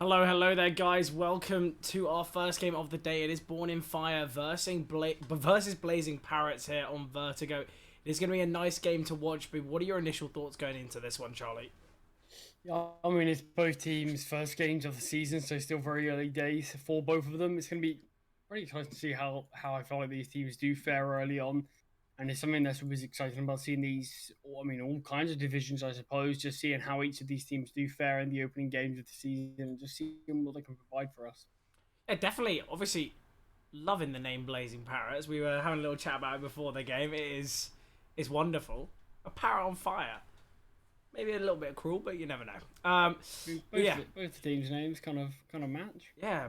Hello there, guys. Welcome to our first game of the day. It is Born in Fire versus Blazing Parrots here on Vertigo. It is going to be a nice game to watch, but what are your initial thoughts going into this one, Charlie? Yeah, I mean, it's both teams' first games of the season, so still very early days for both of them. It's going to be pretty exciting to see how I feel like these teams do fare early on. And it's something that's always exciting about seeing these, all kinds of divisions, I suppose, just seeing how each of these teams do fare in the opening games of the season and just seeing what they can provide for us. Yeah, definitely. Obviously, loving the name Blazing Parrots. We were having a little chat about it before the game. It's wonderful. A parrot on fire. Maybe a little bit cruel, but you never know. Both the teams' names kind of match. Yeah,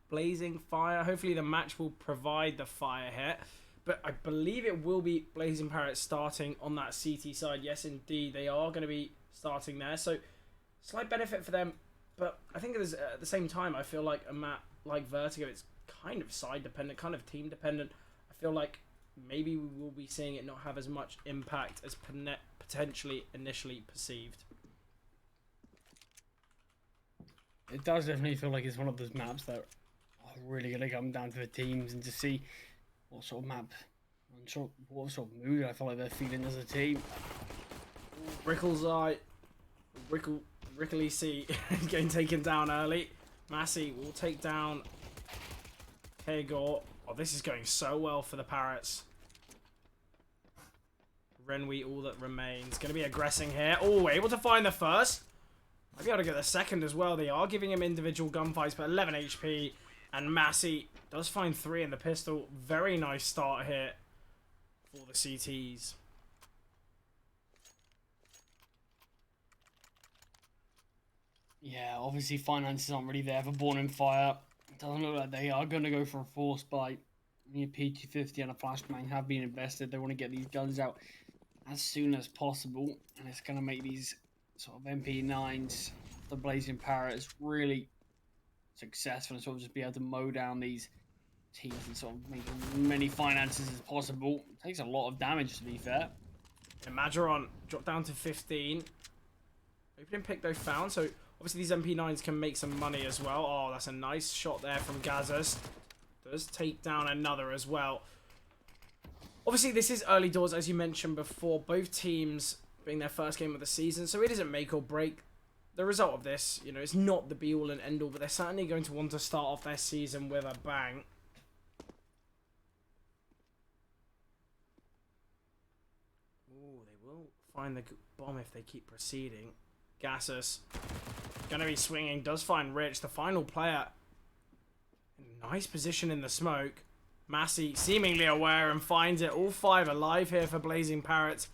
Blazing Fire. Hopefully the match will provide the fire hit. But I believe it will be Blazing Parrots starting on that CT side. Yes, indeed, they are going to be starting there. So, slight benefit for them. But I think at the same time, I feel like a map like Vertigo, it's kind of side-dependent, kind of team-dependent. I feel like maybe we will be seeing it not have as much impact as potentially initially perceived. It does definitely feel like it's one of those maps that are really going to come down to the teams and to see what sort of map and what sort of mood I feel like they're feeling as a team. Rickle's eye, Rickly C getting taken down early. Massey will take down Kagor. Oh, this is going so well for the Parrots. Renwi, all that remains. Going to be aggressing here. Oh, able to find the first. Might be able to get the second as well. They are giving him individual gunfights, but 11 HP. And Massey does find 3 in the pistol. Very nice start here for the CTs. Yeah, obviously finances aren't really there for Born in Fire. It doesn't look like they are going to go for a force buy. A P250 and a flashbang have been invested. They want to get these guns out as soon as possible. And it's going to make these sort of MP9s, the Blazing Parrots, really successful and sort of just be able to mow down these teams and sort of make as many finances as possible. It takes a lot of damage, to be fair. And Majoron dropped down to 15. Opening pick though found, so obviously these MP9s can make some money as well. Oh, that's a nice shot there from Gazas. Does take down another as well. Obviously this is early doors, as you mentioned before. Both teams being their first game of the season, so it isn't make or break. The result of this, you know, it's not the be-all and end-all, but they're certainly going to want to start off their season with a bang. Ooh, they will find the bomb if they keep proceeding. Gasus gonna be swinging, does find Rich, the final player. Nice position in the smoke. Massey seemingly aware and finds it. All 5 alive here for Blazing Parrots.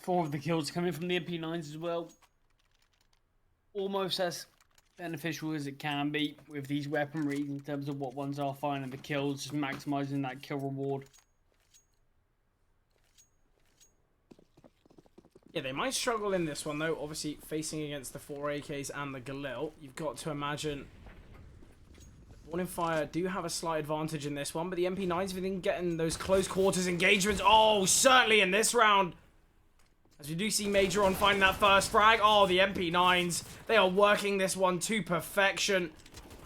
4 of the kills coming from the MP9s as well. Almost as beneficial as it can be with these weaponries in terms of what ones are finding the kills, just maximizing that kill reward. Yeah, they might struggle in this one though. Obviously facing against the 4 AKs and the Galil. You've got to imagine Born in Fire do have a slight advantage in this one, but the MP9s have been getting those close quarters engagements. Oh, certainly in this round. As we do see Majoron finding that first frag. Oh, the MP9s. They are working this one to perfection.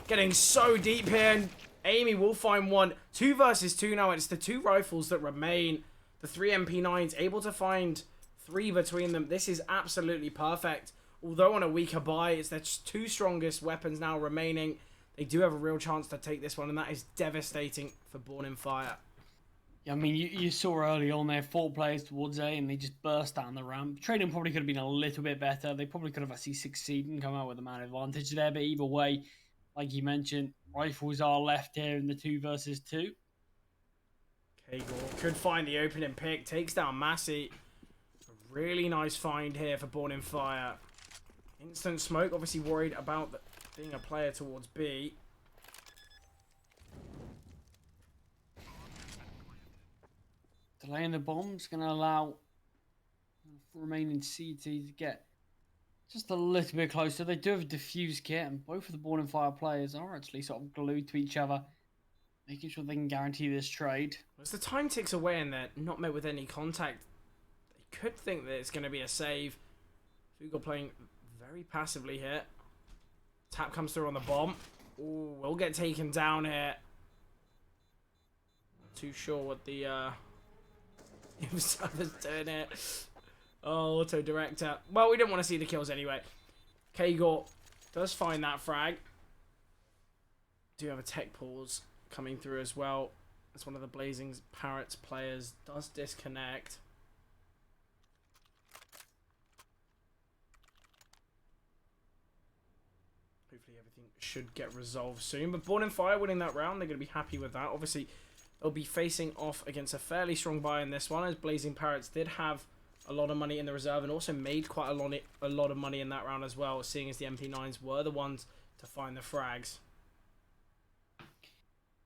Getting so deep here. And Amy will find one. 2 versus 2 now. It's the 2 rifles that remain. The 3 MP9s able to find 3 between them. This is absolutely perfect. Although on a weaker buy, it's their 2 strongest weapons now remaining. They do have a real chance to take this one, and that is devastating for Born in Fire. Yeah, I mean, you saw early on there 4 players towards A, and they just burst down the ramp. Trading probably could have been a little bit better. They probably could have actually succeeded and come out with a man advantage there, but either way, like you mentioned, rifles are left here in the 2 versus 2. Kagor could find the opening pick, takes down Massey. A really nice find here for Born in Fire. Instant smoke, obviously worried about being a player towards B. Delaying the bomb's going to allow the remaining CT to get just a little bit closer. They do have a diffuse kit, and both of the Born in Fire players are actually sort of glued to each other, making sure they can guarantee this trade. As the time ticks away and they're not met with any contact, they could think that it's going to be a save. Fugal playing very passively here. Tap comes through on the bomb. Ooh, we'll get taken down here. Not too sure what the server's doing here. Oh, auto director. Well, we didn't want to see the kills anyway. Kagor does find that frag. Do have a tech pause coming through as well. As one of the Blazing Parrots players does disconnect. Hopefully everything should get resolved soon. But Born in Fire winning that round, they're going to be happy with that. Obviously, they'll be facing off against a fairly strong buy in this one, as Blazing Parrots did have a lot of money in the reserve and also made quite a lot of money in that round as well, seeing as the MP9s were the ones to find the frags.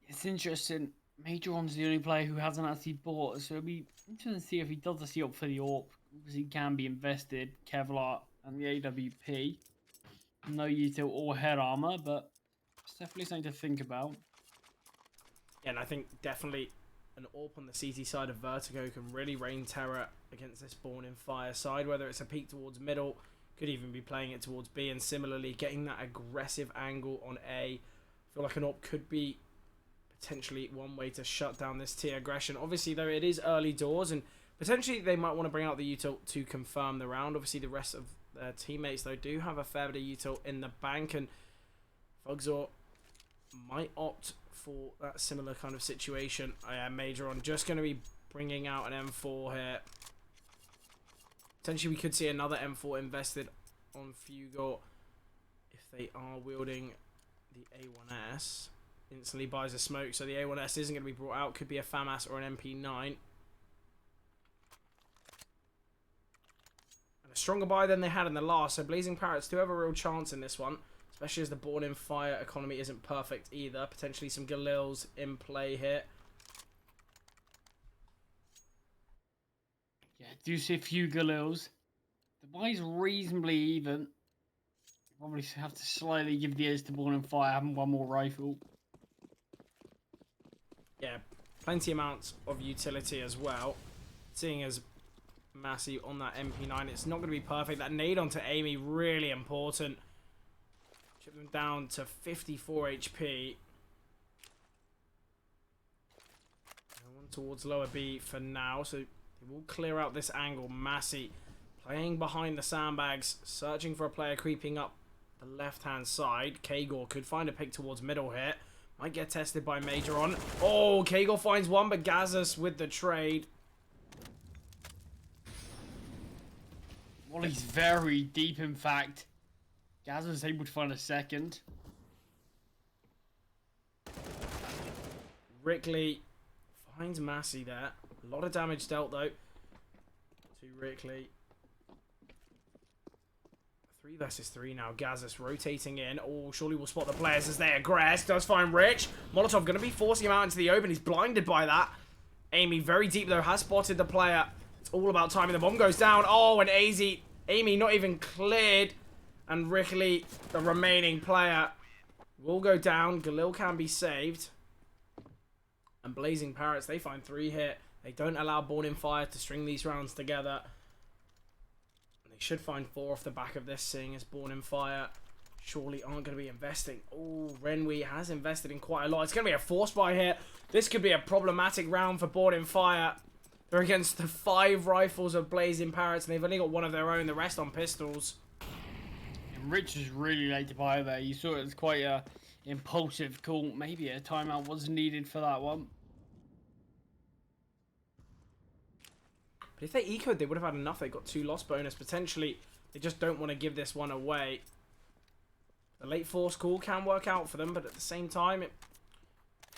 It's interesting. Major's the only player who hasn't actually bought, so it'll be interesting to see if he does actually opt for the AWP, because he can be invested, Kevlar and the AWP. No util or head armor, but it's definitely something to think about. Yeah, and I think definitely an AWP on the CT side of Vertigo can really rain terror against this Born in Fire side, whether it's a peek towards middle, could even be playing it towards B, and similarly getting that aggressive angle on A. I feel like an AWP could be potentially one way to shut down this tier aggression. Obviously, though, it is early doors, and potentially they might want to bring out the util to confirm the round. Obviously, the rest of their teammates, though, do have a fair bit of util in the bank, and Fugzor might opt for that similar kind of situation. Majoron just going to be bringing out an M4 here. Potentially, we could see another M4 invested on Fugor if they are wielding the A1S. Instantly buys a smoke, so the A1S isn't going to be brought out. Could be a FAMAS or an MP9. And a stronger buy than they had in the last, so Blazing Parrots do have a real chance in this one, especially as the Born in Fire economy isn't perfect either. Potentially some Galils in play here. Yeah, do see a few Galils. The buy's reasonably even. Probably have to slightly give the edge to Born in Fire, having one more rifle. Yeah, plenty amounts of utility as well. Seeing as Massey on that MP9, it's not going to be perfect. That nade onto Amy, really important. Chip them down to 54 HP. No one towards lower B for now, so they will clear out this angle. Massey playing behind the sandbags, searching for a player creeping up the left-hand side. Kagor could find a pick towards middle here. Might get tested by Majoron. Oh, Kagor finds one, but Gazas with the trade. Well, he's very deep, in fact. Gaz was able to find a second. Rickley finds Massey there. A lot of damage dealt, though, to Rickley. 3 versus 3 now. Gazas rotating in. Oh, surely we'll spot the players as they aggress. Does find Rich. Molotov going to be forcing him out into the open. He's blinded by that. Amy, very deep, though, has spotted the player. It's all about timing. The bomb goes down. Oh, and Amy not even cleared. And Rickley, the remaining player, will go down. Galil can be saved. And Blazing Parrots, they find 3 here. They don't allow Born in Fire to string these rounds together. They should find 4 off the back of this, seeing as Born in Fire surely aren't going to be investing. Oh, Renwi has invested in quite a lot. It's going to be a force buy here. This could be a problematic round for Born in Fire. They're against the 5 rifles of Blazing Parrots, and they've only got 1 of their own, the rest on pistols. And Rich is really late to buy there. You saw it was quite a impulsive call. Maybe a timeout was needed for that one. But if they ecoed, they would have had enough. They got 2 loss bonus. Potentially, they just don't want to give this one away. The late force call can work out for them, but at the same time, it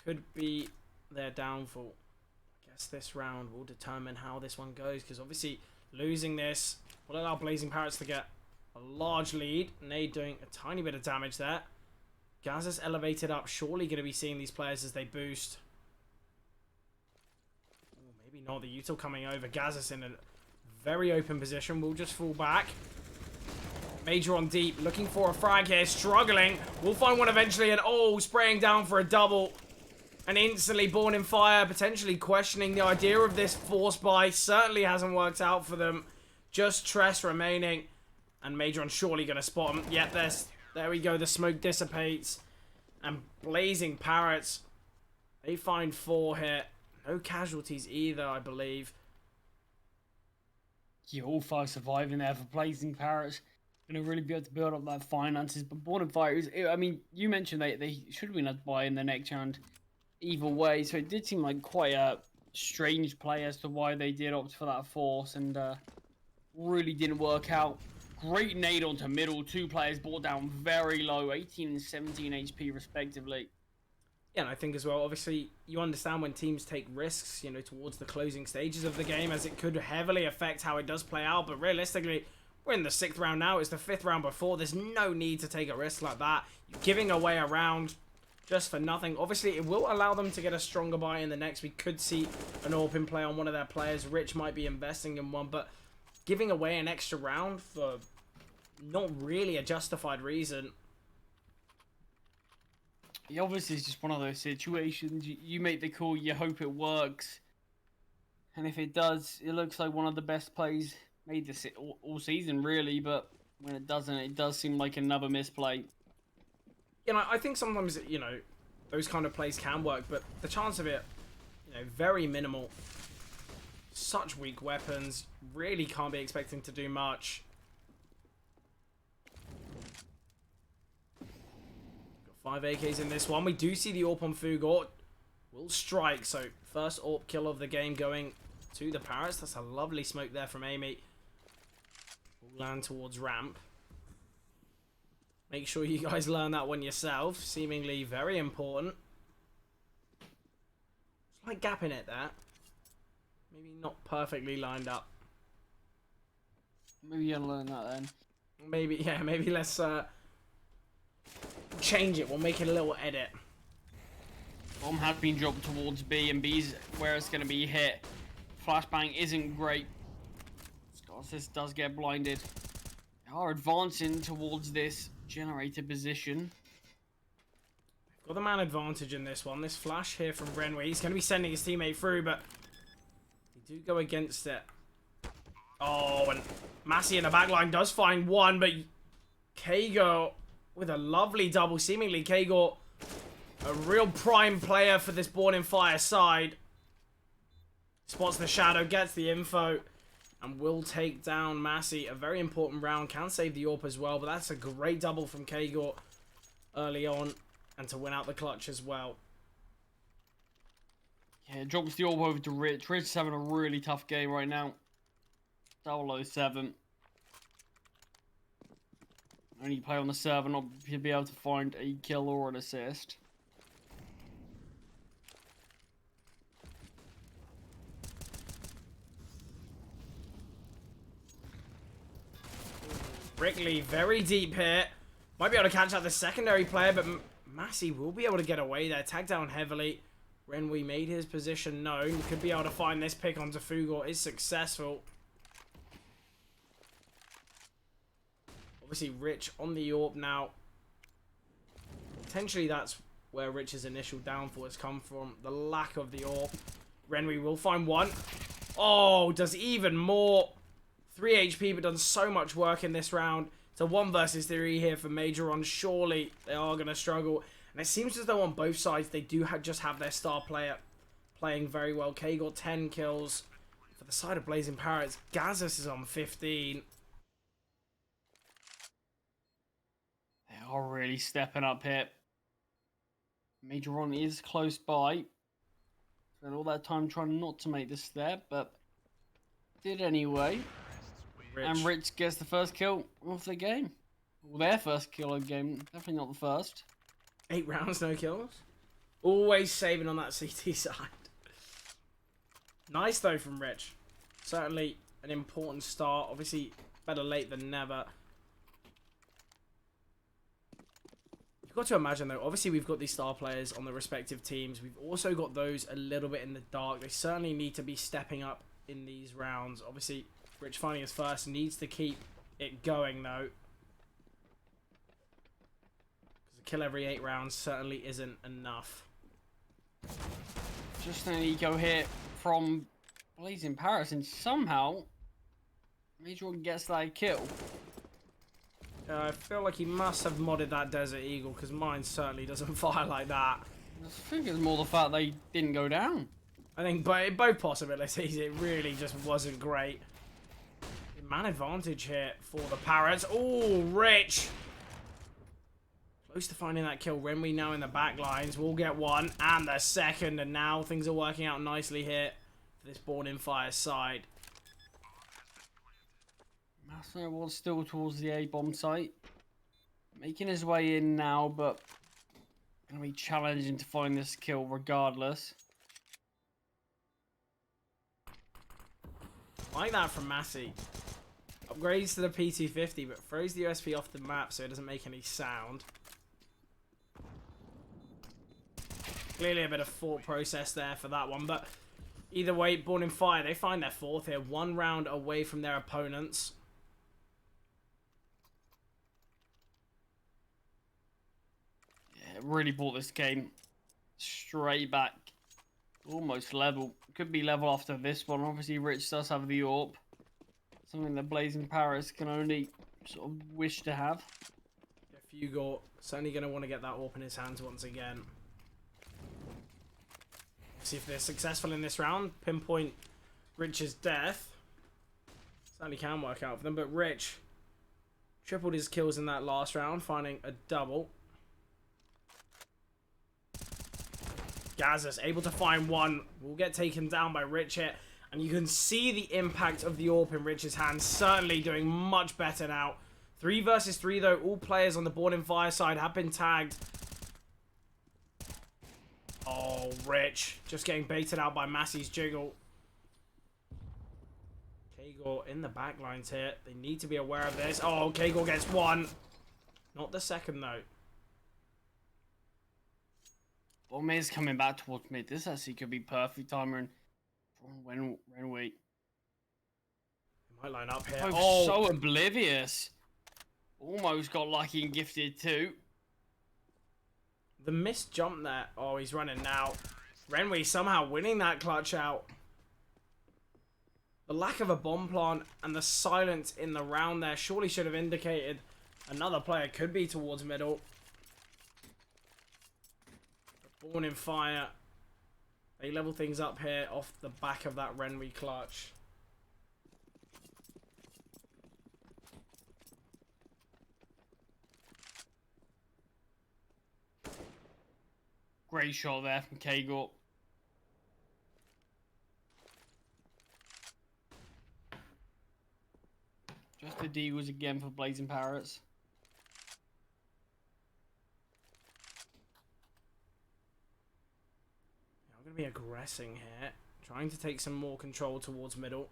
could be their downfall. I guess this round will determine how this one goes, because obviously losing this will allow Blazing Parrots to get a large lead. Nade doing a tiny bit of damage there. Gaz is elevated up. Surely going to be seeing these players as they boost. Ooh, maybe not. The util coming over. Gaz's in a very open position. We'll just fall back. Major on deep. Looking for a frag here. Struggling. We'll find one eventually. And oh, spraying down for a double. And instantly Born in Fire. Potentially questioning the idea of this force buy. Certainly hasn't worked out for them. Just Tress remaining. And Majoron surely going to spot him. Yep, there's There we go. The smoke dissipates. And Blazing Parrots, they find 4 here. No casualties either, I believe. Yeah, all 5 surviving there for Blazing Parrots. Going to really be able to build up that finances. But Born and Fire, I mean, you mentioned they should have been a buy in the next round either way. So it did seem like quite a strange play as to why they did opt for that force. And really didn't work out. Great nade onto middle. 2 players brought down very low, 18 and 17 HP respectively. Yeah, and I think as well, obviously, you understand when teams take risks, you know, towards the closing stages of the game, as it could heavily affect how it does play out. But realistically, we're in the 6th round now. It's the 5th round before. There's no need to take a risk like that. You're giving away a round just for nothing. Obviously, it will allow them to get a stronger buy in the next. We could see an open play on one of their players. Rich might be investing in one, but giving away an extra round for not really a justified reason. Yeah, obviously, it's just one of those situations. You make the call, you hope it works. And if it does, it looks like one of the best plays made this all season, really. But when it doesn't, it does seem like another misplay. You know, I think sometimes, you know, those kind of plays can work, but the chance of it, you know, very minimal. Such weak weapons. Really can't be expecting to do much. 5 AKs in this one. We do see the AWP on Fugort. Will strike. So, first AWP kill of the game going to the Parrots. That's a lovely smoke there from Amy. Will land towards ramp. Make sure you guys learn that one yourself. Seemingly very important. Slight gap in it there. Maybe not perfectly lined up. Maybe you'll learn that then. Maybe, yeah, maybe let's change it. We'll make it a little edit. Bomb had been dropped towards B, and B's where it's going to be hit. Flashbang isn't great. Scorsese does get blinded. They are advancing towards this generator position. Got the man advantage in this one. This flash here from Renway. He's going to be sending his teammate through, but they do go against it. Oh, and Massey in the backline does find one, but Kago with a lovely double. Seemingly Kago, a real prime player for this Born in Fire side. Spots the shadow, gets the info, and will take down Massey. A very important round. Can save the AWP as well, but that's a great double from Kago early on, and to win out the clutch as well. Yeah, drops the AWP over to Rich. Rich is having a really tough game right now. 007. Only play on the server, not to be able to find a kill or an assist. Brickley, very deep here. Might be able to catch out the secondary player, but Massey will be able to get away there. Tagged down heavily. Renwee made his position known. Could be able to find this pick onto Fugor. Is successful. Obviously, Rich on the AWP now. Potentially, that's where Rich's initial downfall has come from. The lack of the AWP. Renwee will find one. Oh, does even more. 3 HP, but done so much work in this round. It's a 1 versus 3 here for Majoron. Surely they are going to struggle. And it seems as though on both sides, they do just have their star player playing very well. K got 10 kills. For the side of Blazing Parrots, Gazzus is on 15. They are really stepping up here. Majoron is close by. Spent all that time trying not to make the step, but did anyway. Rich. And Rich gets the first kill of the game. Well, their first kill of the game. Definitely not the first. 8 rounds, no kills. Always saving on that CT side. Nice, though, from Rich. Certainly an important start. Obviously, better late than never. You've got to imagine, though, obviously we've got these star players on the respective teams. We've also got those a little bit in the dark. They certainly need to be stepping up in these rounds. Obviously, Rich finding his first needs to keep it going, though. Because a kill every 8 rounds certainly isn't enough. Just an eco hit from Blazing Parrots, and somehow Majoron gets that kill. I feel like he must have modded that Desert Eagle, because mine certainly doesn't fire like that. I think it's more the fact they didn't go down. I think both possibilities, it really just wasn't great. Man advantage here for the Parrots. Oh, Rich! Close to finding that kill. Renwi now in the back lines. We'll get one and the second, and now things are working out nicely here for this Born in Fire side. Massa was still towards the A-bomb site. Making his way in now, but going to be challenging to find this kill regardless. Like that from Massey. Upgrades to the PT50, but throws the USP off the map so it doesn't make any sound. Clearly a bit of thought process there for that one, but either way, Born in Fire, they find their fourth here. 1 round away from their opponents. Yeah, really brought this game straight back. Almost level. Could be level after this one. Obviously, Rich does have the AWP. Something that Blazing Paris can only sort of wish to have. Fugor certainly going to want to get that AWP in his hands once again. See if they're successful in this round. Pinpoint Rich's death. Certainly can work out for them, but Rich tripled his kills in that last round, finding a double. Gazza's able to find one. Will get taken down by Rich here. And you can see the impact of the AWP in Rich's hands. Certainly doing much better now. 3 versus 3 though. All players on the Born in Fire side have been tagged. Oh, Rich. Just getting baited out by Massey's jiggle. Kagor in the back lines here. They need to be aware of this. Oh, Kagor gets one. Not the second though. Bomb is coming back towards mid. This actually could be perfect timer when we might line up here. Oh, so oblivious. Almost got lucky and gifted too. The missed jump there. Oh, he's running now. Renwi somehow winning that clutch out. The lack of a bomb plant and the silence in the round there surely should have indicated another player could be towards middle. Born in Fire. They level things up here off the back of that Renwi clutch. Great shot there from Kagor. Just the deals again for Blazing Parrots. I'm going to be aggressing here. Trying to take some more control towards middle.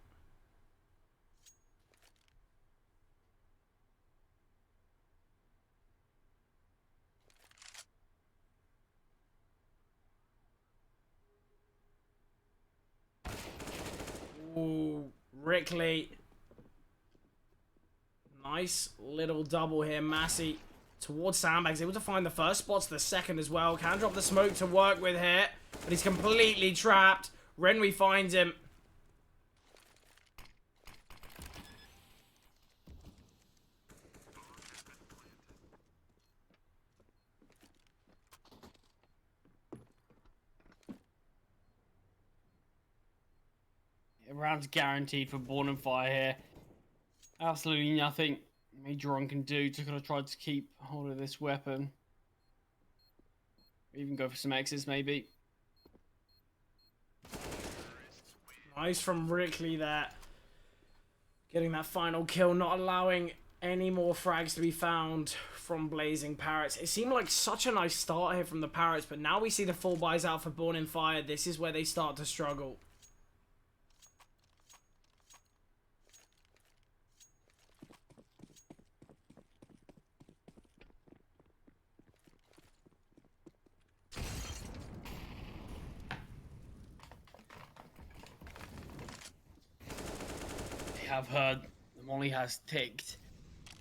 Ooh, Rickley. Nice little double here. Massey towards Sandbags. Able to find the first spots, the second as well. Can drop the smoke to work with here. But he's completely trapped. Renwi finds him. Round's guaranteed for Born and Fire here. Absolutely nothing Majoron can do to kind of try to keep hold of this weapon. Even go for some exits maybe. Nice from Rickley there. Getting that final kill, not allowing any more frags to be found from Blazing Parrots. It seemed like such a nice start here from the Parrots, but now we see the full buys out for Born in Fire. This is where they start to struggle. Have heard the Molly has ticked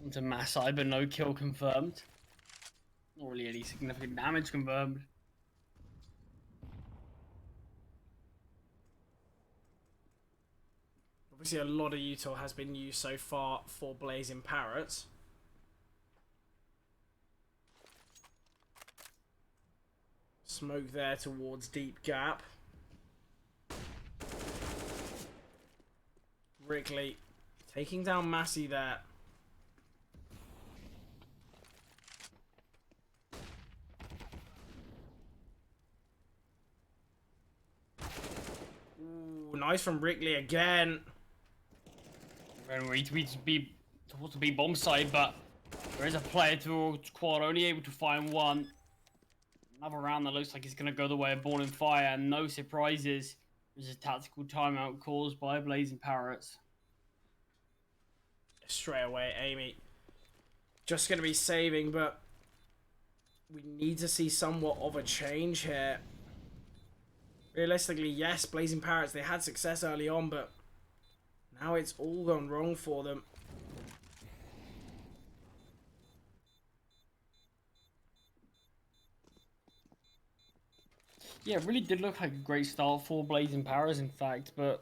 onto Massai, but no kill confirmed. Not really any significant damage confirmed. Obviously, a lot of util has been used so far for Blazing Parrots. smoke there towards deep gap. Rickley taking down Massey there. Ooh, nice from Rickley again. And we to be towards the B bomb side, but there is a player to quad, only able to find one. Another round that looks like it's going to go the way of Born in Fire. No surprises. There's a tactical timeout caused by Blazing Parrots. Straight away, Amy. Just going to be saving, but we need to see somewhat of a change here. Realistically, yes, Blazing Parrots, they had success early on, but now it's all gone wrong for them. Yeah, it really did look like a great start for Blazing Parrots, in fact, but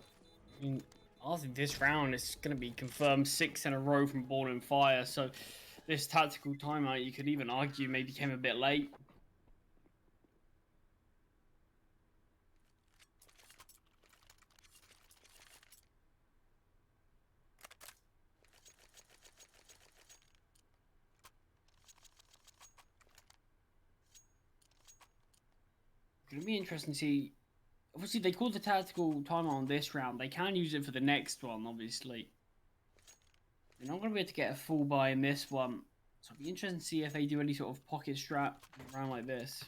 I mean, after this round, it's going to be confirmed 6 in a row from Born in Fire, so this tactical timeout, you could even argue, maybe came a bit late. It's going to be interesting to see. Obviously, they called the tactical timeout on this round. They can use it for the next one, obviously. They're not going to be able to get a full buy in this one. So it'll be interesting to see if they do any sort of pocket strat in a round like this.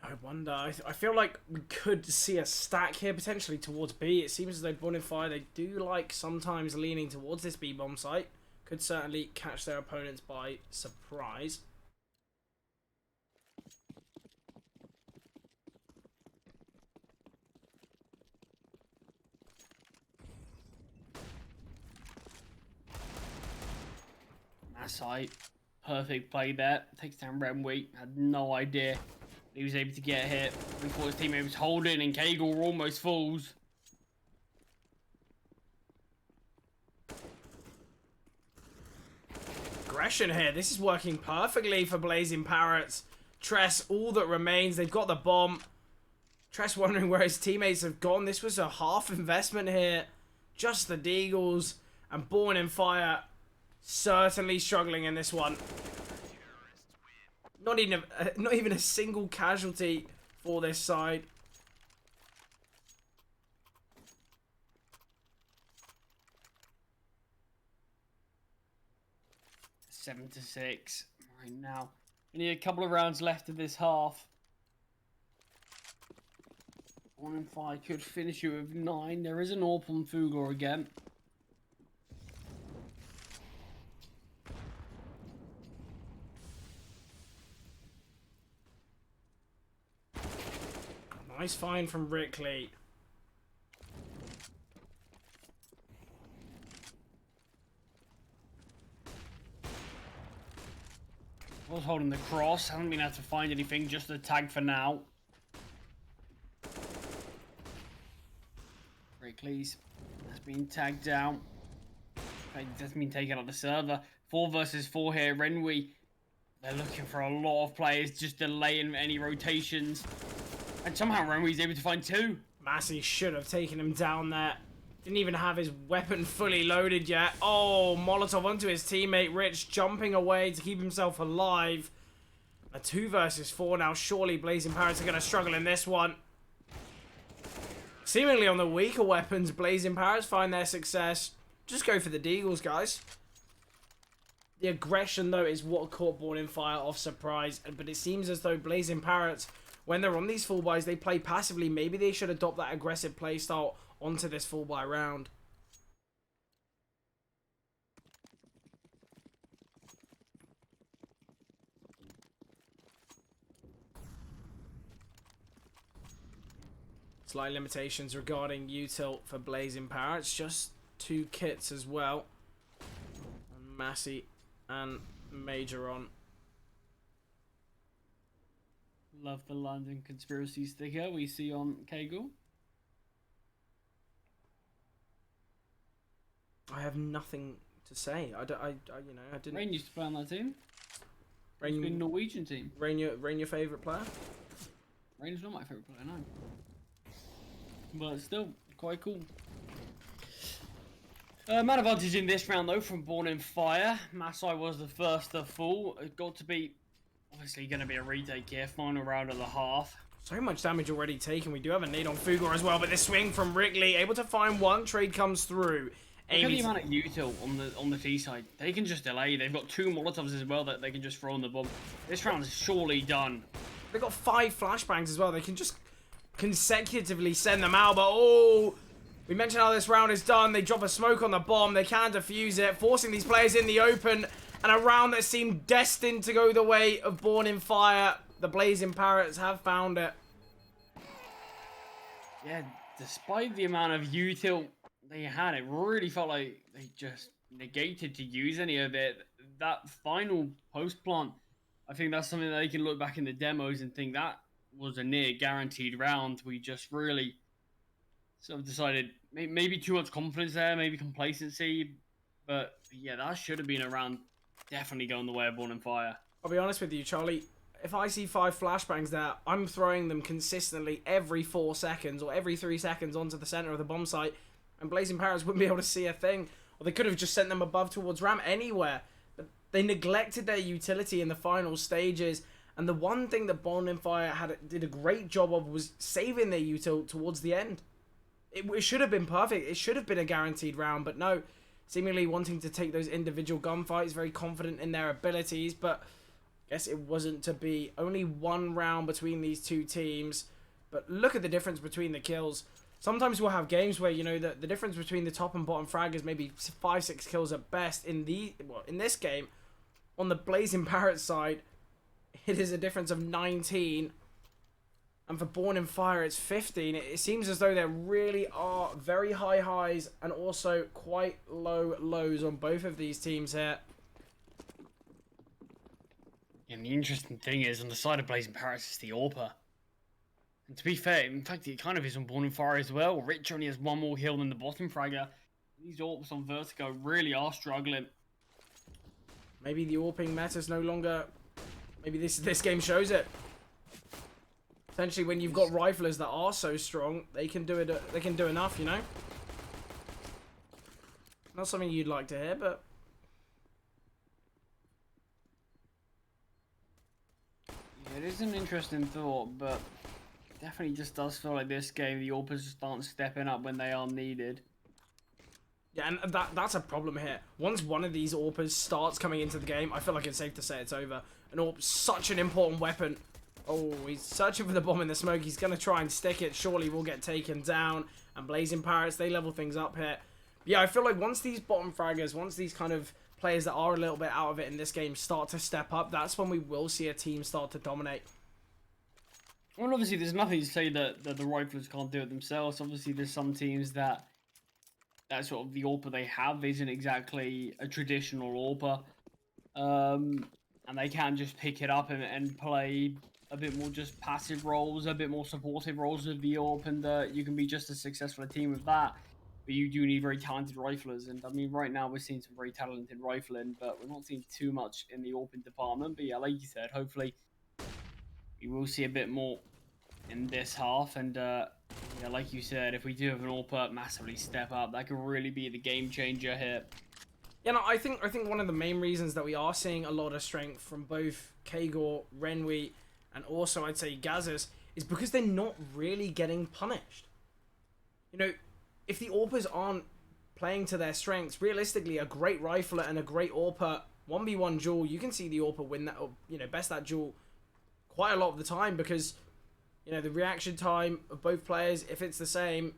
I wonder. I feel like we could see a stack here potentially towards B. It seems as though Born in Fire, they do like sometimes leaning towards this B bomb site. Could certainly catch their opponents by surprise. Site. Perfect play there. Takes down Renwee. Had no idea he was able to get hit. We thought his teammate was holding, and Kegel almost falls. Aggression here. This is working perfectly for Blazing Parrots. Tress, all that remains. They've got the bomb. Tress wondering where his teammates have gone. This was a half investment here. Just the Deagles. And Born in Fire certainly struggling in this one. Not even a single casualty for this side. Seven to 6 right now. Only a couple of rounds left of this half. Born in Fire could finish it with 9. There is an AWP on Fugor again. Nice find from Rickley. Was holding the cross. Haven't been able to find anything. Just the tag for now. Rickley's has been tagged down. That's been taken out of the server. 4 versus 4 here. Renwee. They're looking for a lot of players, just delaying any rotations. And somehow Renwee's able to find 2. Massey should have taken him down there. Didn't even have his weapon fully loaded yet. Oh, Molotov onto his teammate Rich, jumping away to keep himself alive. A 2 versus 4 now. Surely Blazing Parrots are going to struggle in this one. Seemingly on the weaker weapons, Blazing Parrots find their success. Just go for the Deagles, guys. The aggression, though, is what caught Born in Fire off surprise. But it seems as though Blazing Parrots, when they're on these full buys, they play passively. Maybe they should adopt that aggressive playstyle onto this full buy round. Slight limitations regarding util for Blazing Parrots. Just 2 kits as well. And Massey and Major on. Love the London conspiracy sticker we see on Kegel. I have nothing to say. I didn't. Rain used to play on that team. It's been Norwegian team. Rain your favourite player? Rain is not my favourite player, no. But it's still quite cool. Man advantage in this round though from Born in Fire. Masai was the first to fall. It got to be obviously going to be a retake here. Final round of the half. So much damage already taken. We do have a nade on Fugor as well, but this swing from Wrigley, able to find one. Trade comes through. Look at the amount of util on the T side. They can just delay. They've got 2 Molotovs as well that they can just throw on the bomb. This round is surely done. They've got 5 flashbangs as well. They can just consecutively send them out, but oh, we mentioned how this round is done. They drop a smoke on the bomb. They can defuse it, forcing these players in the open. And a round that seemed destined to go the way of Born in Fire. The Blazing Parrots have found it. Yeah, despite the amount of util they had, it really felt like they just negated to use any of it. That final post plant, I think that's something that they can look back in the demos and think that was a near guaranteed round. We just really sort of decided maybe too much confidence there, maybe complacency. But yeah, that should have been a round definitely going the way of Born in Fire. I'll be honest with you, Charlie. If I see 5 flashbangs there, I'm throwing them consistently every 4 seconds or every 3 seconds onto the center of the bomb site, and Blazing Parrots wouldn't be able to see a thing. Or they could have just sent them above towards ramp anywhere. But they neglected their utility in the final stages. And the one thing that Born in Fire did a great job of was saving their util towards the end. It should have been perfect. It should have been a guaranteed round, but no. Seemingly wanting to take those individual gunfights, very confident in their abilities, but I guess it wasn't to be. Only 1 round between these 2 teams, but look at the difference between the kills. Sometimes we'll have games where, you know, the difference between the top and bottom frag is maybe 5-6 kills at best. In this game, on the Blazing Parrot side, it is a difference of 19. And for Born in Fire, it's 15. It seems as though there really are very high highs and also quite low lows on both of these teams here. And the interesting thing is, on the side of Blazing Parrots, is the AWPer. And to be fair, in fact, it kind of is on Born in Fire as well. Rich only has 1 more heal than the bottom fragger. These AWPs on Vertigo really are struggling. Maybe the AWPing meta is no longer... Maybe this game shows it. Essentially, when you've got riflers that are so strong, they can do it. They can do enough, you know. Not something you'd like to hear, but yeah, it is an interesting thought, but definitely just does feel like this game the AWPers just aren't stepping up when they are needed. yeah, and that's a problem here. Once one of these AWPers starts coming into the game, I feel like it's safe to say it's over. An AWP's such an important weapon. Oh, he's searching for the bomb in the smoke. He's going to try and stick it. Surely will get taken down. And Blazing Parrots, they level things up here. But yeah, I feel like once these bottom fraggers, once these kind of players that are a little bit out of it in this game start to step up, that's when we will see a team start to dominate. Well, obviously, there's nothing to say that the riflers can't do it themselves. Obviously, there's some teams that sort of the AWPer they have isn't exactly a traditional AWPer. And they can just pick it up and play a bit more just passive roles, a bit more supportive roles of the AWP, and you can be just as successful a team with that. But you do need very talented riflers, and I mean, right now we're seeing some very talented rifling, but we're not seeing too much in the AWP department. But yeah, like you said, hopefully we will see a bit more in this half, and yeah, like you said, if we do have an AWP massively step up, that could really be the game changer here. Yeah, no, I think one of the main reasons that we are seeing a lot of strength from both Kagor, Renwi, and also I'd say Gazas is because they're not really getting punished. You know, if the AWPers aren't playing to their strengths, realistically, a great rifler and a great AWPer 1v1 duel, you can see the AWPer win that, or, you know, best that duel quite a lot of the time because, you know, the reaction time of both players, if it's the same,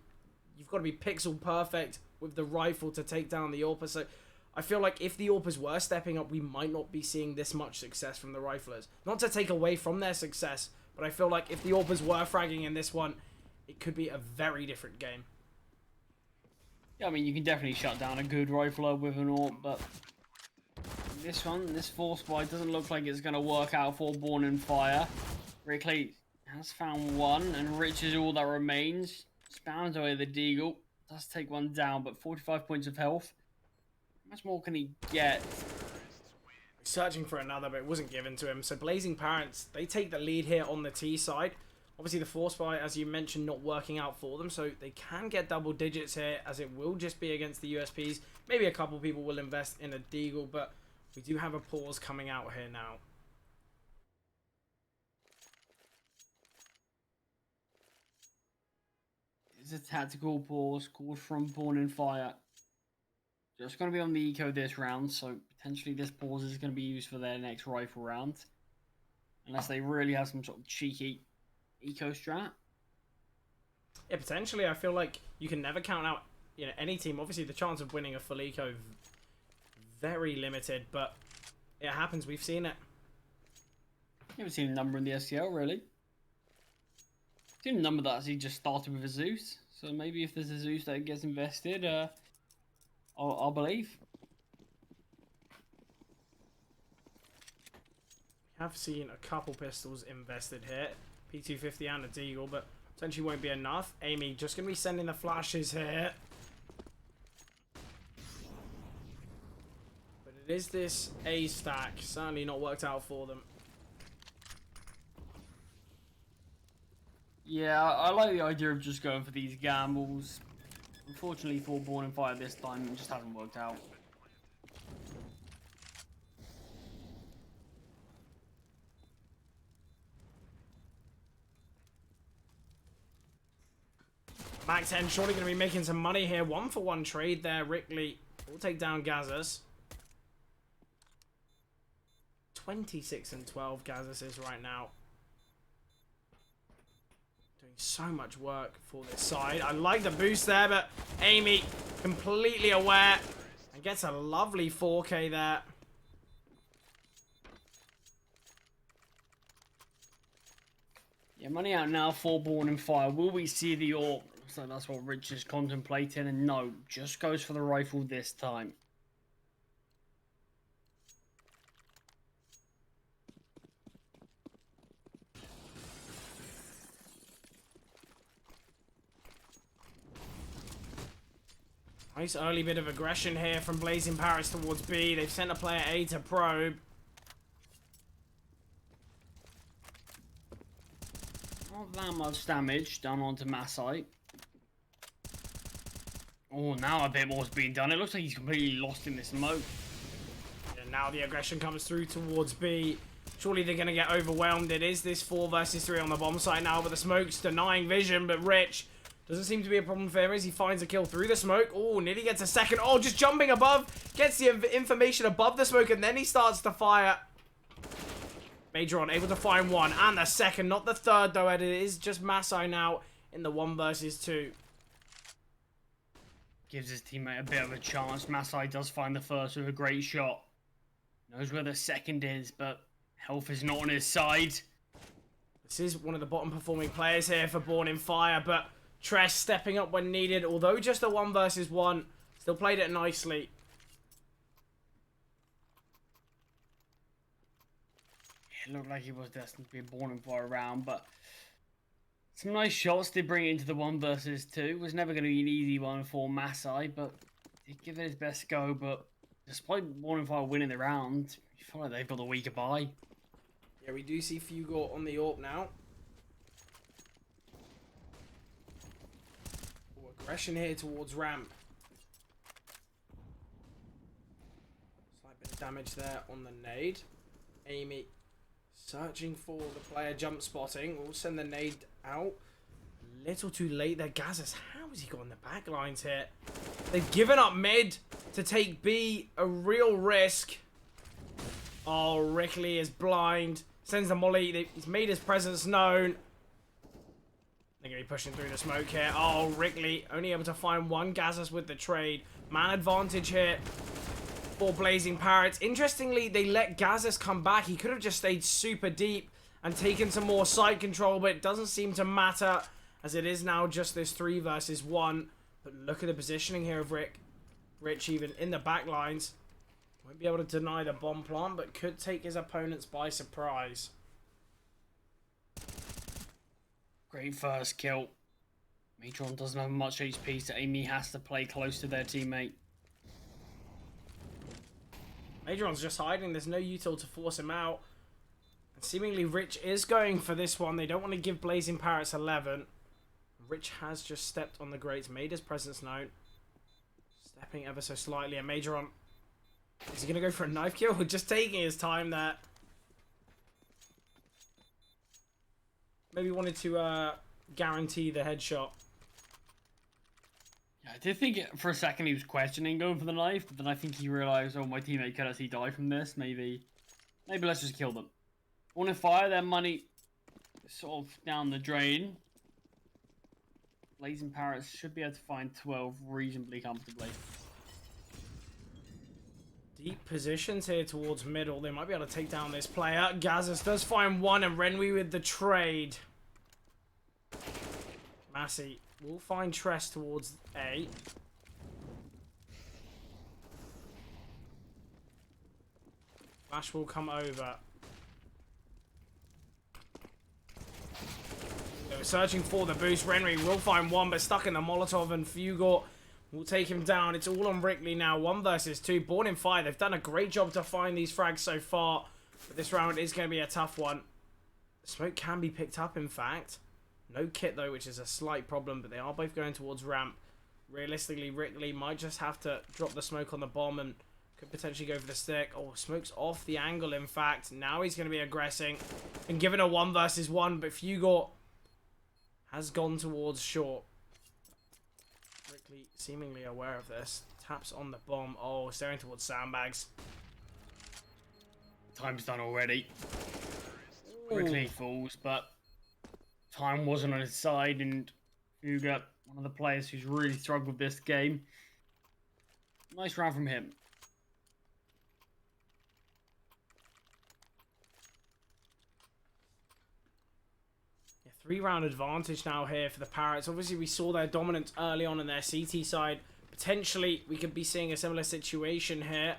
you've got to be pixel perfect with the rifle to take down the AWPer. So I feel like if the AWPers were stepping up, we might not be seeing this much success from the riflers. Not to take away from their success, but I feel like if the AWPers were fragging in this one, it could be a very different game. Yeah, I mean, you can definitely shut down a good rifler with an AWP, but this one, this force buy doesn't look like it's going to work out for Born in Fire. Rickley has found one, and Rich is all that remains. Spams away the Deagle. Does take one down, but 45 points of health. How much more can he get? Searching for another, but it wasn't given to him. So Blazing Parents, they take the lead here on the T side. Obviously, the Force Buy, as you mentioned, not working out for them. So they can get double digits here, as it will just be against the USPs. Maybe a couple people will invest in a Deagle, but we do have a pause coming out here now. It's a tactical pause called from Born in Fire. Just going to be on the eco this round, so potentially this pause is going to be used for their next rifle round. Unless they really have some sort of cheeky eco strat. Yeah, potentially. I feel like you can never count out any team. Obviously, the chance of winning a full eco very limited, but it happens. We've seen it. You haven't seen a number in the SCL, really. Seen a number that actually just started with a Zeus. So maybe if there's a Zeus that gets invested, I'll believe. Have seen a couple pistols invested here. P250 and a Deagle, but potentially won't be enough. Amy just going to be sending the flashes here. But it is this A stack. Certainly not worked out for them. Yeah, I like the idea of just going for these gambles. Unfortunately for Born in Fire this time, it just hasn't worked out. Mac 10 surely going to be making some money here. 1-for-1 trade there. Rickley will take down Gazas. 26 and 12 Gazas is right now. Doing so much work for this side. I like the boost there, but Amy completely aware and gets a lovely 4K there. Yeah, money out now for Born in Fire. Will we see the AWP? So that's what Rich is contemplating, and no, just goes for the rifle this time. Nice early bit of aggression here from Blazing Paris towards B. They've sent a player A to probe. Not that much damage done onto Masai. Oh, now a bit more's being done. It looks like he's completely lost in the smoke. And now the aggression comes through towards B. Surely they're going to get overwhelmed. It is this 4 versus 3 on the bomb site now, but the smoke's denying vision. But Rich doesn't seem to be a problem for him as he finds a kill through the smoke. Oh, nearly gets a second. Oh, just jumping above. Gets the information above the smoke, and then he starts to fire. Majoron able to find one, and the second, not the third, though. It is just Masai now in the 1 versus 2. Gives his teammate a bit of a chance. Masai does find the first with a great shot. Knows where the second is, but health is not on his side. This is one of the bottom performing players here for Born in Fire, but Tress stepping up when needed, although just a 1 versus 1. Still played it nicely. It looked like he was destined to be Born in Fire round, but some nice shots did bring it into the 1 versus 2. It was never going to be an easy one for Masai, but he give it his best go. But despite Born in Fire winning the round, you feel like they've got the weaker buy. Yeah, we do see Fugor on the AWP now. Oh, aggression here towards ramp. Slight bit of damage there on the nade. Amy searching for the player jump spotting. We'll send the nade out. A little too late there. Gazas, how has he got in the back lines here? They've given up mid to take B. A real risk. Oh, Rickley is blind. Sends the molly. He's made his presence known. They're going to be pushing through the smoke here. Oh, Rickley only able to find one. Gazas with the trade. Man advantage here for Blazing Parrots. Interestingly, they let Gazas come back. He could have just stayed super deep and taken some more site control, but it doesn't seem to matter as it is now just this 3 versus 1. But look at the positioning here of Rich even in the back lines. Won't be able to deny the bomb plant, but could take his opponents by surprise. Great first kill. Matron doesn't have much HP, so Amy has to play close to their teammate. Adrian's just hiding. There's no util to force him out. And seemingly Rich is going for this one. They don't want to give Blazing Parrots 11. Rich has just stepped on the grates, made his presence known. Stepping ever so slightly. And Majoron, is he going to go for a knife kill? Just taking his time there. Maybe wanted to guarantee the headshot. Yeah, I did think for a second he was questioning going for the knife, but then I think he realised, oh, my teammate could actually die from this. Maybe let's just kill them. Want to fire their money sort of down the drain. Blazing Parrots should be able to find 12 reasonably comfortably. Deep positions here towards middle. They might be able to take down this player. Gazas does find one, and Renwi with the trade. Massey will find Tress towards A. Flash will come over. They were searching for the boost. Renwi will find one, but stuck in the Molotov, and Fugor will take him down. It's all on Rickley now. 1 versus 2. Born in Fire. They've done a great job to find these frags so far. But this round is going to be a tough one. The smoke can be picked up, in fact. No kit, though, which is a slight problem. But they are both going towards ramp. Realistically, Rickley might just have to drop the smoke on the bomb and could potentially go for the stick. Oh, smoke's off the angle, in fact. Now he's going to be aggressing. And given a 1 versus 1. But Fugor has gone towards short. Rickley seemingly aware of this. Taps on the bomb. Oh, staring towards sandbags. Time's done already. Rickley falls, but time wasn't on his side, and Fugor, one of the players who's really struggled with this game. Nice round from him. Yeah, 3-round advantage now here for the Parrots. Obviously, we saw their dominance early on in their CT side. Potentially, we could be seeing a similar situation here.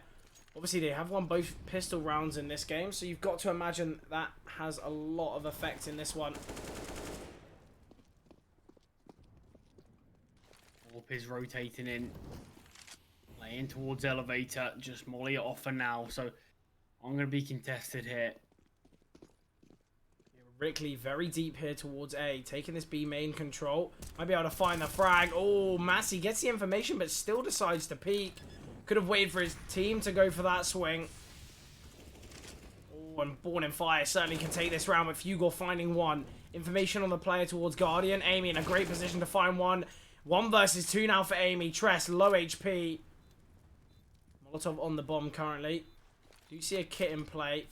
Obviously, they have won both pistol rounds in this game, so you've got to imagine that has a lot of effect in this one. Orp is rotating in. Laying towards elevator. Just molly it off for now, so I'm going to be contested here. Rickley very deep here towards A, taking this B main control. Might be able to find the frag. Oh, Massey gets the information, but still decides to peek. Could have waited for his team to go for that swing. Oh, and Born in Fire certainly can take this round, with Fugor finding one. Information on the player towards Guardian. Amy in a great position to find one. 1 versus 2 now for Amy. Tress, low HP. Molotov on the bomb currently. Do you see a kit in play?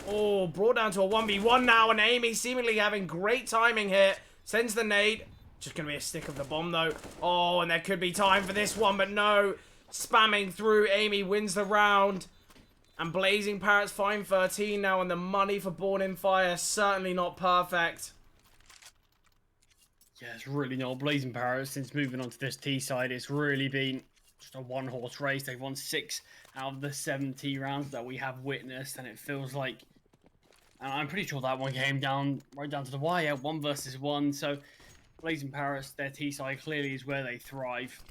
Oh, brought down to a 1v1 now, and Amy seemingly having great timing here. Sends the nade. Just going to be a stick of the bomb, though. Oh, and there could be time for this one, but no. Spamming through. Amy wins the round. And Blazing Parrots find 13 now, and the money for Born in Fire certainly not perfect. Yeah, it's really not. Blazing Parrots, since moving on to this T side, it's really been just a 1-horse race. They've won 6 out of the 7 T rounds that we have witnessed, and it feels like, and I'm pretty sure that one came down right down to the wire, 1 versus 1. So Blazing Parrots, their T side clearly is where they thrive.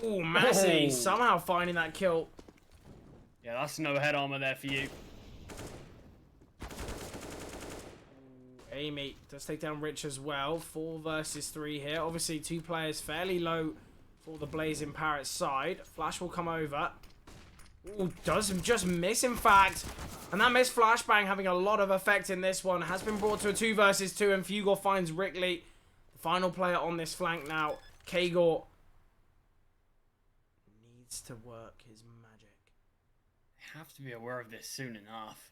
Ooh, Massey somehow finding that kill. Yeah, that's no head armor there for you. Amy does take down Rich as well. 4 versus 3 here. Obviously, 2 players fairly low for the Blazing Parrots side. Flash will come over. Ooh, does just miss, in fact. And that missed flashbang having a lot of effect in this one. Has been brought to a 2 versus 2, and Fugor finds Rickley. The final player on this flank now. Kagor needs to work his magic. They have to be aware of this soon enough.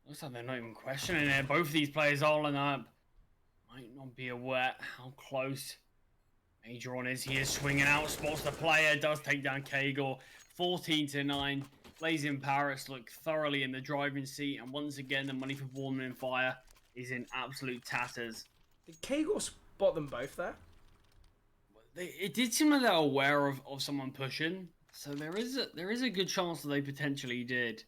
Looks like they're not even questioning it. Both of these players all in up. Might not be aware how close Majoron is. He is swinging out, spots the player, does take down Kagor. 14-9. Blazing Parrots look thoroughly in the driving seat, and once again, the money for Born in Fire is in absolute tatters. Did Kagor spot them both there? It did seem like they're aware of someone pushing, so there is a good chance that they potentially did.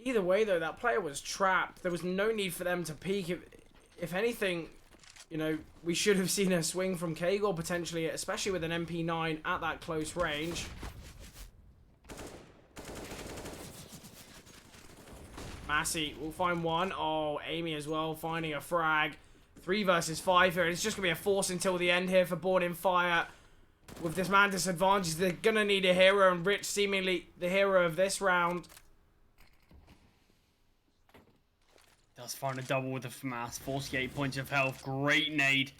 Either way, though, that player was trapped. There was no need for them to peek. If anything, you know, we should have seen a swing from Kagor potentially, especially with an MP9 at that close range. Massey will find one. Oh, Amy as well, finding a frag. 3 versus 5 here. It's just going to be a force until the end here for Born in Fire. With this man disadvantage, they're going to need a hero, and Rich seemingly the hero of this round. Does find a double with the FAMAS. 48 points of health. Great nade.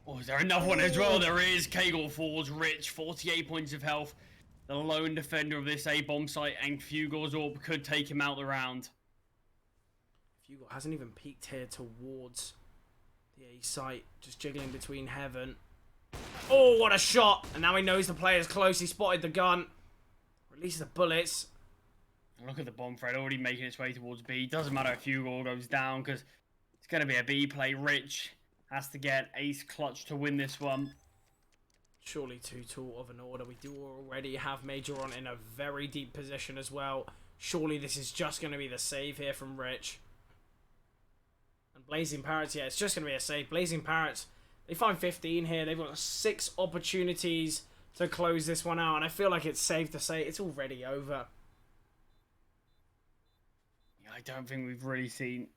Oh, is there another one as well? There is. Kagor falls. Rich, 48 points of health. The lone defender of this A-bomb site, and Fugor's orb could take him out the round. Fugor hasn't even peeked here towards the A site. Just jiggling between heaven. Oh, what a shot! And now he knows the player's close. He spotted the gun. Releases the bullets. Look at the bomb thread already making its way towards B. Doesn't matter if Fugor goes down because it's going to be a B play. Rich has to get ace clutch to win this one. Surely too tall of an order. We do already have Major on in a very deep position as well. Surely this is just going to be the save here from Rich. And Blazing Parrots, yeah, it's just going to be a save. Blazing Parrots, they find 15 here. They've got 6 opportunities to close this one out. And I feel like it's safe to say it's already over. Yeah, I don't think we've really seen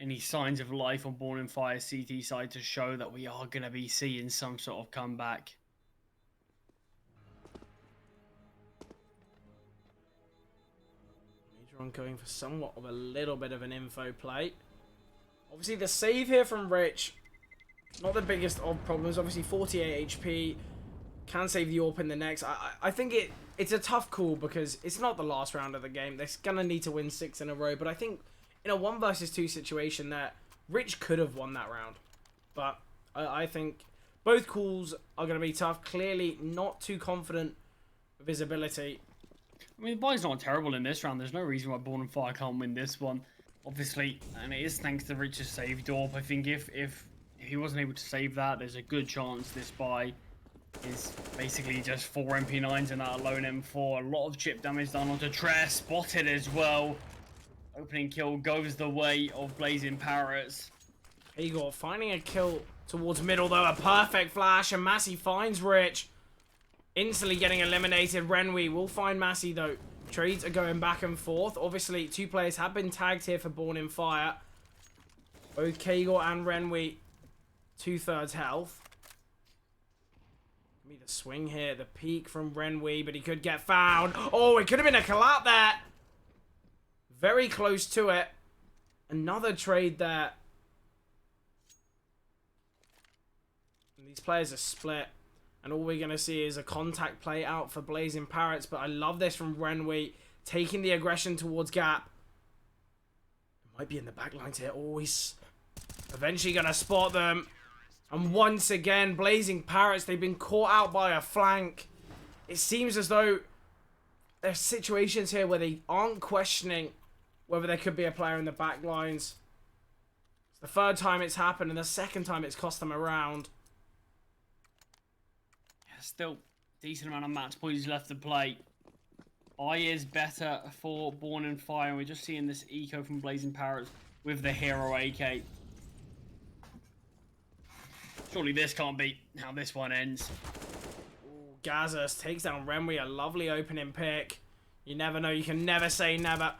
any signs of life on Born in Fire CT side to show that we are going to be seeing some sort of comeback. Major on going for somewhat of a little bit of an info play. Obviously the save here from Rich, not the biggest of problems. Obviously 48 HP, can save the AWP in the next. I think it's a tough call because it's not the last round of the game. They're going to need to win 6 in a row, but I think in a 1 versus 2 situation there, Rich could have won that round. But I think both calls are going to be tough. Clearly not too confident of his ability. I mean, the buy's not terrible in this round. There's no reason why Born in Fire can't win this one. Obviously, and it is thanks to Rich's save AWP. I think if he wasn't able to save that, there's a good chance this buy is basically just 4 MP9s and that alone M4. A lot of chip damage done onto Tress. Spotted as well. Opening kill goes the way of Blazing Parrots. Igor finding a kill towards middle though. A perfect flash, and Massey finds Rich. Instantly getting eliminated. Renwi will find Massey though. Trades are going back and forth. Obviously, 2 players have been tagged here for Born in Fire. Both Kagor and Renwi, 2/3 health. Give me the swing here. The peek from Renwi, but he could get found. Oh, it could have been a collab there. Very close to it. Another trade there. And these players are split. And all we're going to see is a contact play out for Blazing Parrots. But I love this from Renwi. Taking the aggression towards Gap. Might be in the back lines here. Oh, he's eventually going to spot them. And once again, Blazing Parrots, they've been caught out by a flank. It seems as though there's situations here where they aren't questioning whether there could be a player in the back lines. It's the 3rd time it's happened, and the 2nd time it's cost them a round. Yeah, still decent amount of match points left to play. I is better for Born in Fire, and we're just seeing this eco from Blazing Parrots with the hero AK. Surely this can't be how this one ends. Ooh, Gazas takes down Renwi, a lovely opening pick. You never know, you can never say never.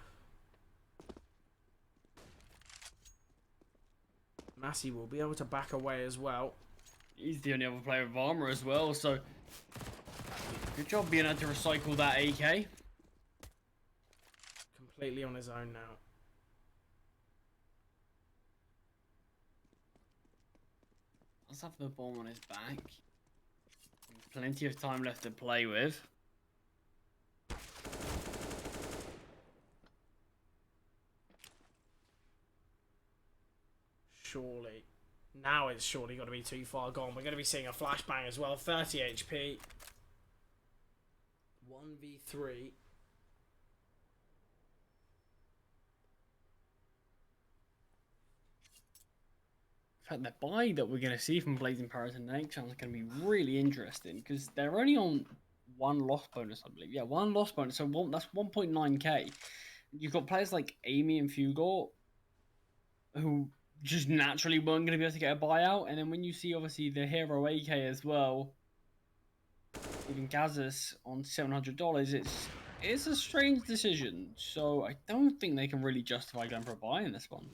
Massey will be able to back away as well. He's the only other player with armor as well, so good job being able to recycle that AK. Completely on his own now. Let's have the bomb on his back. Plenty of time left to play with. Surely. Now it's surely got to be too far gone. We're going to be seeing a flashbang as well. 30 HP. 1v3. In fact, the buy that we're going to see from Blazing Parrots in the next channel is going to be really interesting because they're only on 1 loss bonus, I believe. Yeah, 1 loss bonus, so that's 1.9k. You've got players like Amy and Fugor who just naturally weren't going to be able to get a buyout. And then when you see obviously the Hero AK as well, even Gazas on $700, it's a strange decision. So I don't think they can really justify going for a buy in this one.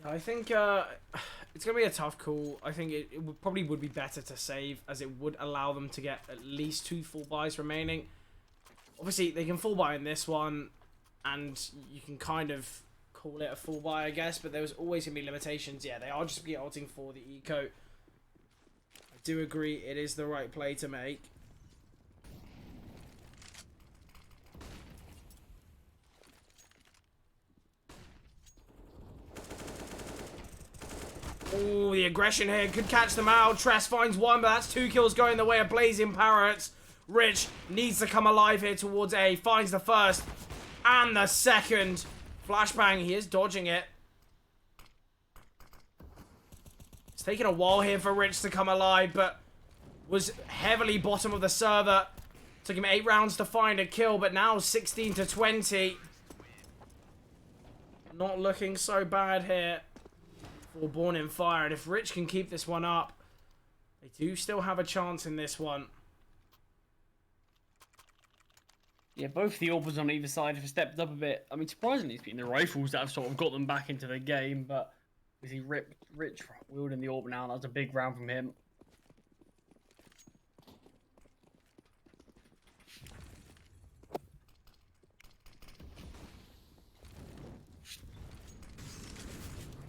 I think it's going to be a tough call. I think it probably would be better to save, as it would allow them to get at least 2 full buys remaining. Obviously, they can full buy in this one, and you can kind of call it a full buy, I guess, but there was always going to be limitations. Yeah, they are just be opting for the eco. I do agree it is the right play to make. Ooh, the aggression here could catch them out. Tress finds 1, but that's 2 kills going the way of Blazing Parrots. Rich needs to come alive here towards A. Finds the first and the second. Flashbang, he is dodging it. It's taking a while here for Rich to come alive, but was heavily bottom of the server. Took him 8 rounds to find a kill, but now 16 to 20. Not looking so bad here for Born in Fire. And if Rich can keep this one up, they do still have a chance in this one. Yeah, both the Orbers on either side have stepped up a bit. I mean, surprisingly, it's been the rifles that have sort of got them back into the game, but is he Rich wielding the Orb now? That was a big round from him.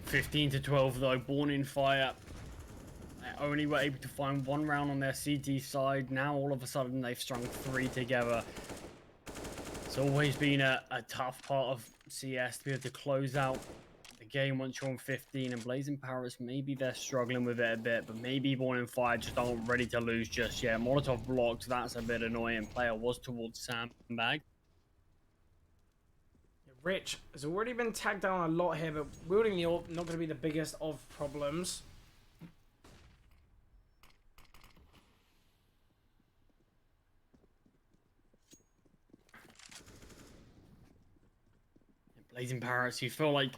$15 to 12 though, Born in Fire. They only were able to find 1 round on their CT side. Now all of a sudden they've strung 3 together. It's always been a tough part of CS to be able to close out the game once you're on 15. And Blazing Parrots, maybe they're struggling with it a bit, but maybe Born in Fire just aren't ready to lose just yet. Molotov blocked, that's a bit annoying. Player was towards Sandbag. Rich has already been tagged down a lot here, but wielding the Orb not going to be the biggest of problems. Blazing Parrots, you feel like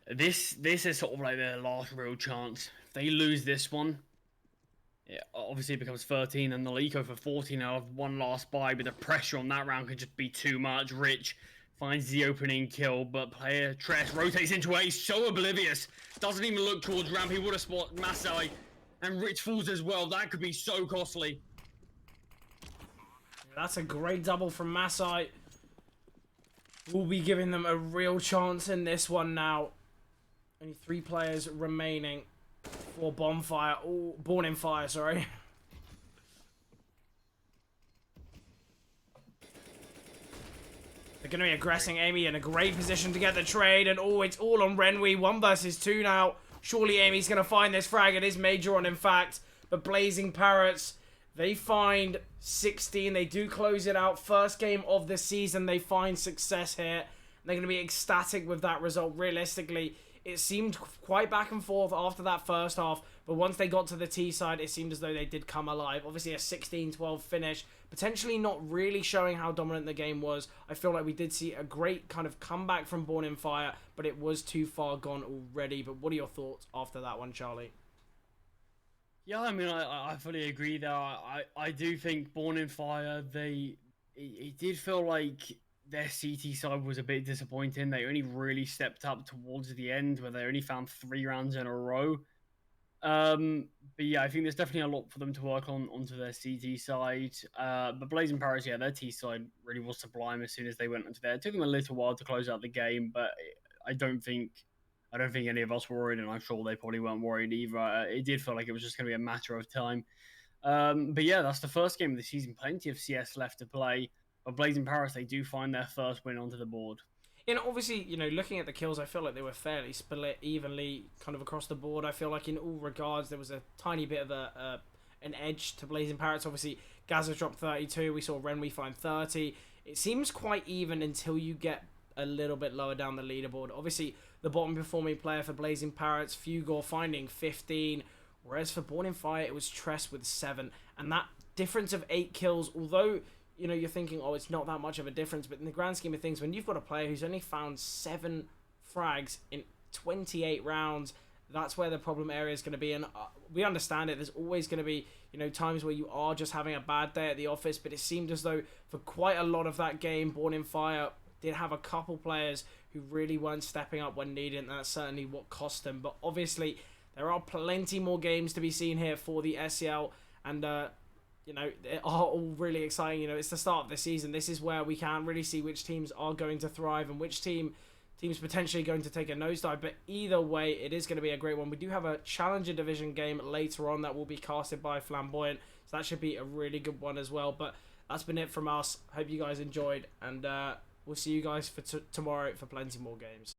this is sort of like their last real chance. If they lose this one, yeah, obviously it becomes 13 and they'll eco for 14 out of 1 last buy, but the pressure on that round could just be too much. Rich finds the opening kill, but player Tress rotates into A, so oblivious. Doesn't even look towards ramp. He would have spotted Masai, and Rich falls as well. That could be so costly. That's a great double from Masai. We'll be giving them a real chance in this one now. Only 3 players remaining for Bonfire. Oh, Born in Fire, sorry. They're going to be aggressing Amy in a great position to get the trade. And oh, it's all on Renwi. 1 versus 2 now. Surely Amy's going to find this frag. It is Major on, in fact. But Blazing Parrots, they find 16. They do close it out. First game of the season. They find success here. They're going to be ecstatic with that result. Realistically, it seemed quite back and forth after that first half. But once they got to the T side, it seemed as though they did come alive. Obviously, a 16-12 finish. Potentially not really showing how dominant the game was. I feel like we did see a great kind of comeback from Born in Fire. But it was too far gone already. But what are your thoughts after that one, Charlie? Yeah, I mean, I fully agree there. I do think Born in Fire, it did feel like their CT side was a bit disappointing. They only really stepped up towards the end, where they only found 3 rounds in a row. But yeah, I think there's definitely a lot for them to work on onto their CT side. But Blazing Parrots, yeah, their T side really was sublime as soon as they went into there. It took them a little while to close out the game, but I don't think any of us were worried, and I'm sure they probably weren't worried either. It did feel like it was just going to be a matter of time. But yeah, that's the first game of the season. Plenty of CS left to play. But Blazing Parrots, they do find their first win onto the board. And obviously, you know, looking at the kills, I feel like they were fairly split evenly kind of across the board. I feel like in all regards, there was a tiny bit of an edge to Blazing Parrots. Obviously, Gaza dropped 32. We saw Renwi find 30. It seems quite even until you get a little bit lower down the leaderboard. Obviously, the bottom performing player for Blazing Parrots, Fugor, finding 15. Whereas for Born in Fire, it was Tress with 7. And that difference of 8 kills, although, you know, you're thinking, oh, it's not that much of a difference. But in the grand scheme of things, when you've got a player who's only found 7 frags in 28 rounds. That's where the problem area is going to be, and we understand it. There's always going to be, you know, times where you are just having a bad day at the office, but it seemed as though for quite a lot of that game, Born in Fire did have a couple players who really weren't stepping up when needed, and that's certainly what cost them. But obviously, there are plenty more games to be seen here for the SCL, and you know, they are all really exciting. You know, it's the start of the season. This is where we can really see which teams are going to thrive and which teams potentially going to take a nosedive. But either way, it is going to be a great one. We do have a Challenger Division game later on that will be casted by Flamboyant, so that should be a really good one as well. But that's been it from us. Hope you guys enjoyed, and we'll see you guys for tomorrow for plenty more games.